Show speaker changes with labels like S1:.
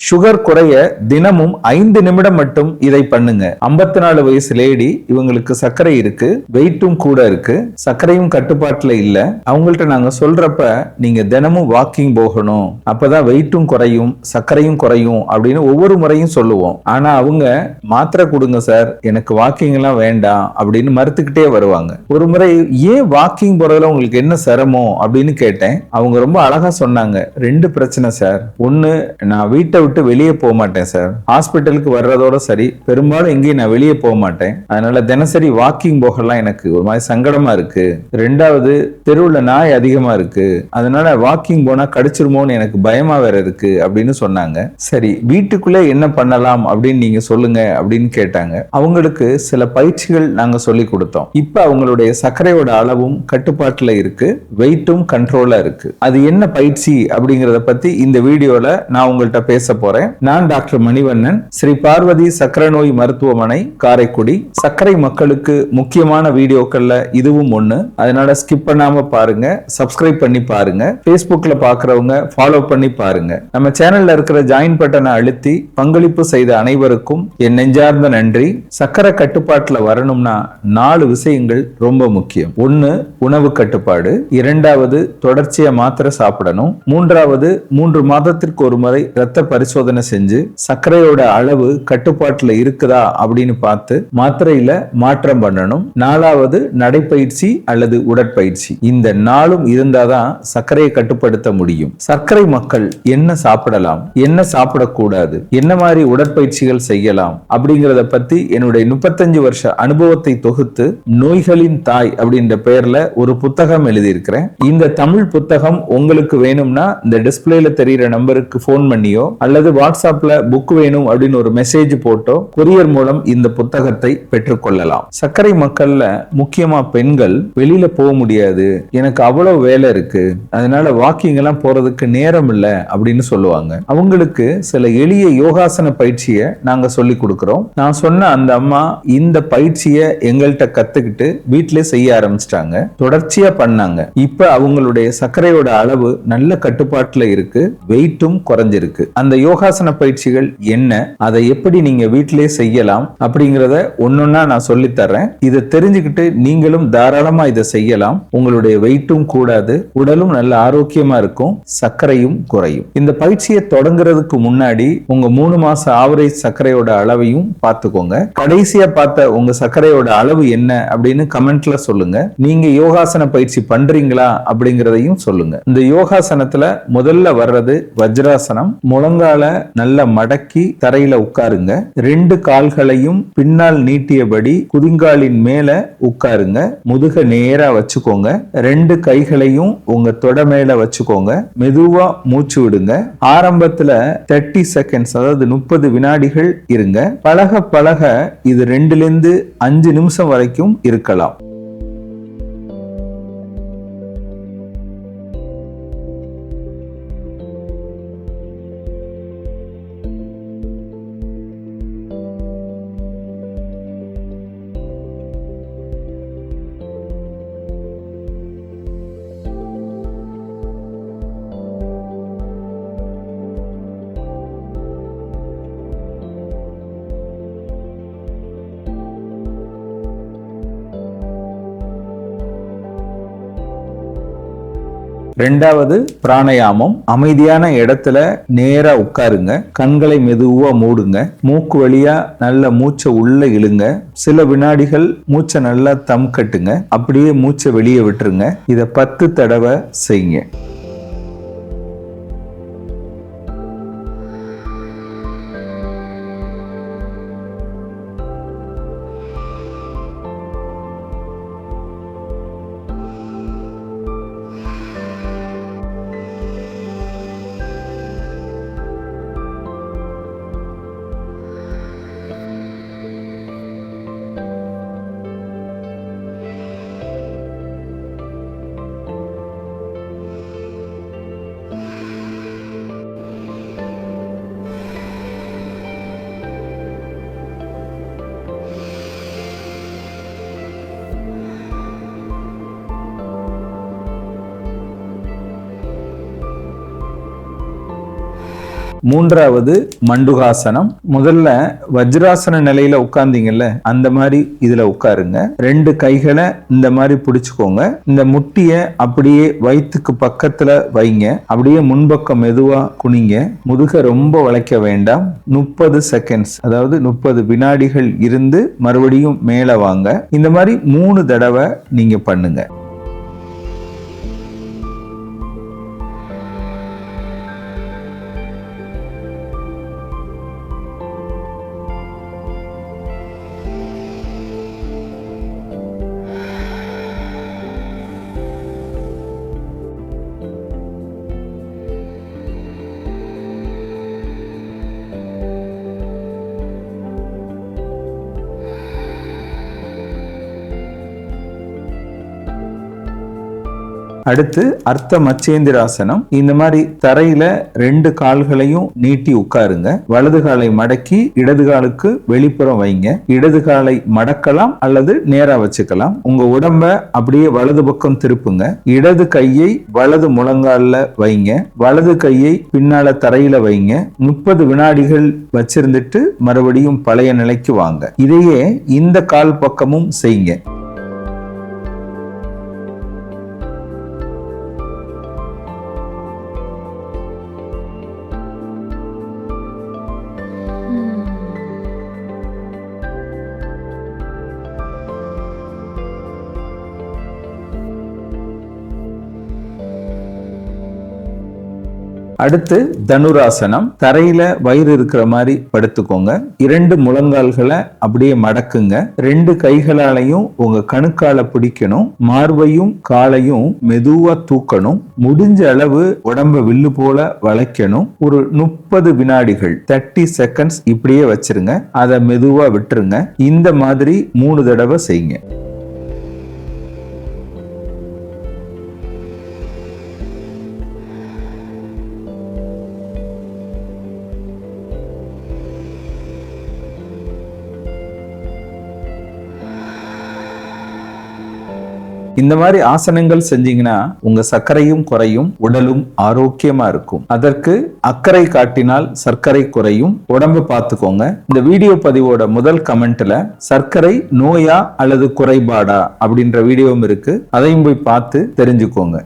S1: Sugar குறைய தினமும் 5 நிமிடம் மட்டும் இதை பண்ணுங்க. 54 வயசு லேடி, இவங்களுக்கு சர்க்கரை இருக்கு, வெயிட்டும் கூட இருக்கு, சர்க்கரையும் கட்டுப்பாட்டுல இல்ல. அவங்கள்ட்ட நாங்க சொல்றப்ப நீங்க தினமும் வாக்கிங் போகணும், அப்பதான் வெயிட்டும் குறையும் சர்க்கரையும் குறையும் அப்படின்னு ஒவ்வொரு முறையும் சொல்லுவோம். ஆனா அவங்க மாத்திரை கொடுங்க சார், எனக்கு வாக்கிங் எல்லாம் வேண்டாம் அப்படின்னு மறுத்துக்கிட்டே வருவாங்க. ஒரு முறை ஏன் வாக்கிங் போறதுல உங்களுக்கு என்ன சிரமம் அப்படின்னு கேட்டேன். அவங்க ரொம்ப அழகா சொன்னாங்க, 2 பிரச்சனை சார். ஒன்னு, நான் வீட்டை விட்டு வெளியே போக மாட்டேன் சார். ஹாஸ்பிட்டலுக்கு வர்றதோட சரி, பெரும்பாலும் எங்கேயும் நான் வெளியே போக மாட்டேன். அதனால தினசரி வாக்கிங் போகலாம் எனக்கு ஒரு மாதிரி சங்கடமா இருக்கு. 2வது, தெருவுல நாய் அதிகமா இருக்கு, அதனால வாக்கிங் போனா கடிச்சிருமோன்னு எனக்கு பயமா வேற இருக்கு அப்படின்னு சொன்னாங்க. சரி, வீட்டுக்குள்ளே என்ன பண்ணலாம் அப்படின்னு நீங்க சொல்லுங்க அப்படின்னு கேட்டாங்க. அவங்களுக்கு சில பயிற்சிகள் நாங்க சொல்லி கொடுத்தோம். இப்ப அவங்களுடைய சர்க்கரையோட அளவும் கட்டுப்பாட்டுல இருக்கு, வெயிட்டும் கண்ட்ரோலா இருக்கு. அது என்ன பயிற்சி அப்படிங்கறத பத்தி இந்த வீடியோல நான் உங்கள்கிட்ட பேச போறேன். நான் டாக்டர் மணிவண்ணன், ஸ்ரீ பார்வதி சர்க்கரை நோய் மருத்துவமனை, காரைக்குடி. சர்க்கரை மக்களுக்கு முக்கியமான வீடியோக்கள்ல இதுவும் ஒண்ணு. அதனால ஸ்கிப் பண்ணாம பாருங்க, சப்ஸ்கிரைப் பண்ணி பாருங்க. Facebookல பாக்குறவங்க ஃபாலோ பண்ணி பாருங்க. நம்ம சேனல்ல இருக்கிற ஜாயின் பட்டனை அழுத்தி பங்களிப்பு செய்த அனைவருக்கும் என் நெஞ்சார்ந்த நன்றி. சர்க்கரை கட்டுப்பாட்டுல வரணும்னா 4 விஷயங்கள் ரொம்ப முக்கியம். 1, உணவு கட்டுப்பாடு. 2வது, தொடர்ச்சியா மாத்திரை சாப்பிடணும். 3வது, 3 மாதத்திற்கு ஒரு முறை ரத்த பரிசோதனை செஞ்சு சர்க்கரையோட அளவு கட்டுப்பாட்டுல இருக்குதா அப்படின்னு பார்த்து மாத்திரையில மாற்றம் பண்ணணும். 4வது, நடைப்பயிற்சி அல்லது உடற்பயிற்சி. இந்த 4ம் இருந்தாதான் சர்க்கரையை கட்டுப்படுத்த முடியும். சர்க்கரை மக்கள் என்ன சாப்பிடலாம், என்ன சாப்பிடக்கூடாது, என்ன மாதிரி உடற்பயிற்சிகள் செய்யலாம் அப்படிங்கறத பத்தி என்னுடைய 35 வருஷ அனுபவத்தை தொகுத்து நோய்களின் தாய் அப்படின்ற பெயர்ல ஒரு புத்தகம் எழுதியிருக்கிறேன். இந்த தமிழ் புத்தகம் உங்களுக்கு வேணும்னா இந்த டிஸ்பிளேல தெரிகிற நம்பருக்கு போன் பண்ணியோ அல்லது வாட்ஸ்அப்ல புக் வேணும் அப்படின்னு ஒரு மெசேஜ் போட்டோ கொரியர் மூலம் இந்த புத்தகத்தை பெற்றுக்கொள்ளலாம். சர்க்கரை மக்கள்ல முக்கியமா பெண்கள் வெளியில போக முடியாது, எனக்கு அவ்வளவு வேலை இருக்கு, அதனால வாக்கிங் எல்லாம் போறதுக்கு நேரம் இல்ல அப்படின்னு சொல்லுவாங்க. அவங்களுக்கு சில எளிய யோகாசன பயிற்சியை நாங்க சொல்லி கொடுக்கிறோம். நான் சொன்ன அந்த அம்மா இந்த பயிற்சியை எங்கள்கிட்ட கத்துக்கிட்டு வீட்டிலே செய்ய ஆரம்பிச்சிட்டாங்க. தொடர்ச்சியா பண்ணாங்க. இப்ப அவங்களுடைய சர்க்கரையோட அளவு நல்ல கட்டுப்பாட்டுல இருக்கு, வெயிட்டும் குறைஞ்சிருக்கு. அந்த யோகாசன பயிற்சிகள் என்ன, அதை எப்படி நீங்க வீட்டிலே செய்யலாம் அப்படிங்கறத ஒன்னொன்னா நான் சொல்லி தர்றேன். இதை தெரிஞ்சுக்கிட்டு நீங்களும் தாராளமா இதை செய்யலாம். உங்களுடைய வெயிட்டும் கூடாது, உடலும் நல்ல ஆரோக்கியமா இருக்கும், சர்க்கரையும் குறையும். இந்த பயிற்சியை தொடங்குறதுக்கு முன்னாடி உங்க 3 மாச ஆவரேஜ் சர்க்கரையோட அளவையும் பார்த்துக்கோங்க. கடைசியா பார்த்த உங்க சர்க்கரையோட அளவு என்ன அப்படின்னு கமெண்ட்ல சொல்லுங்க. நீங்க யோகாசன பயிற்சி பண்றீங்களா அப்படிங்கறதையும் சொல்லுங்க. இந்த யோகாசனத்துல முதல்ல வர்றது வஜ்ராசனம். முழங்கால நல்லா மடக்கி தரையில உட்காருங்க. 2 கால்களையும் பின்னால் நீட்டியபடி குதிங்காலின் மேல உட்காருங்க. முதுக நேரா வச்சுக்கோங்க. 2 கைகளையும் உங்க தொட மேல வச்சுக்கோங்க. மெதுவா மூச்சு விடுங்க. ஆரம்பத்துல 30 செகண்ட்ஸ், அதாவது 30 வினாடிகள் இருங்க. பழக பழக இது 2லிருந்து 5 நிமிஷம் வரைக்கும் இருக்கலாம். ரெண்டாவது பிராணயாமம். அமைதியான இடத்துல நேரா உட்காருங்க. கண்களை மெதுவா மூடுங்க. மூக்கு வழியா நல்ல மூச்சை உள்ள இழுங்க. சில வினாடிகள் மூச்சை நல்லா தம் கட்டுங்க. அப்படியே மூச்சை வெளியே விட்டுருங்க. இதை 10 தடவை செய்யுங்க. மூன்றாவது மண்டுகாசனம். முதல்ல வஜ்ராசன நிலையில உட்கார்ந்தீங்கல்ல, அந்த மாதிரி இதுல உட்காருங்க. 2 கைகளை இந்த மாதிரி பிடிச்சுக்கோங்க. இந்த முட்டிய அப்படியே வயிற்றுக்கு பக்கத்துல வைங்க. அப்படியே முன்பக்கம் மெதுவா குனிங்க. முதுக ரொம்ப வளைக்க வேண்டாம். 30 செகண்ட்ஸ், அதாவது 30 வினாடிகள் இருந்து மறுபடியும் மேல வாங்க. இந்த மாதிரி 3 தடவை நீங்க பண்ணுங்க. அடுத்து அர்த்த மச்சேந்திராசனம். இந்த மாதிரி தரையில 2 கால்களையும் நீட்டி உட்காருங்க. வலது காலை மடக்கி இடது காலுக்கு வெளிப்புறம் வைங்க. இடது காலை மடக்கலாம் அல்லது நேரா வச்சுக்கலாம். உங்க உடம்ப அப்படியே வலது பக்கம் திருப்புங்க. இடது கையை வலது முழங்கால்ல வைங்க. வலது கையை பின்னால தரையில வைங்க. 30 வினாடிகள் வச்சிருந்துட்டு மறுபடியும் பழைய நிலைக்கு வாங்க. இதையே இந்த கால் பக்கமும் செய்யுங்க. அடுத்து தனுராசனம். தரையில வயிறு இருக்கிற மாதிரி படுத்துக்கோங்க. 2 முழங்கால்களை அப்படியே மடக்குங்க. 2 கைகளாலையும் உங்க கணுக்கால பிடிக்கணும். மார்பையும் காலையும் மெதுவா தூக்கணும். முடிஞ்ச அளவு உடம்ப வில்லு போல வளைக்கணும். ஒரு 30 வினாடிகள் 30 செகண்ட்ஸ் இப்படியே வச்சிருங்க. அதை மெதுவா விட்டுருங்க. இந்த மாதிரி 3 தடவை செய்யுங்க. இந்த மாதிரி ஆசனங்கள் செஞ்சீங்கன்னா உங்க சர்க்கரையும் குறையும், உடலும் ஆரோக்கியமா இருக்கும். அதற்கு அக்கறை காட்டினால் சர்க்கரை குறையும். உடம்பு பார்த்துக்கோங்க. இந்த வீடியோ பதிவோட முதல் கமெண்ட்ல சர்க்கரை நோயா அல்லது குறைபாடா அப்படின்ற வீடியோவும் இருக்கு. அதையும் போய் பார்த்து தெரிஞ்சுக்கோங்க.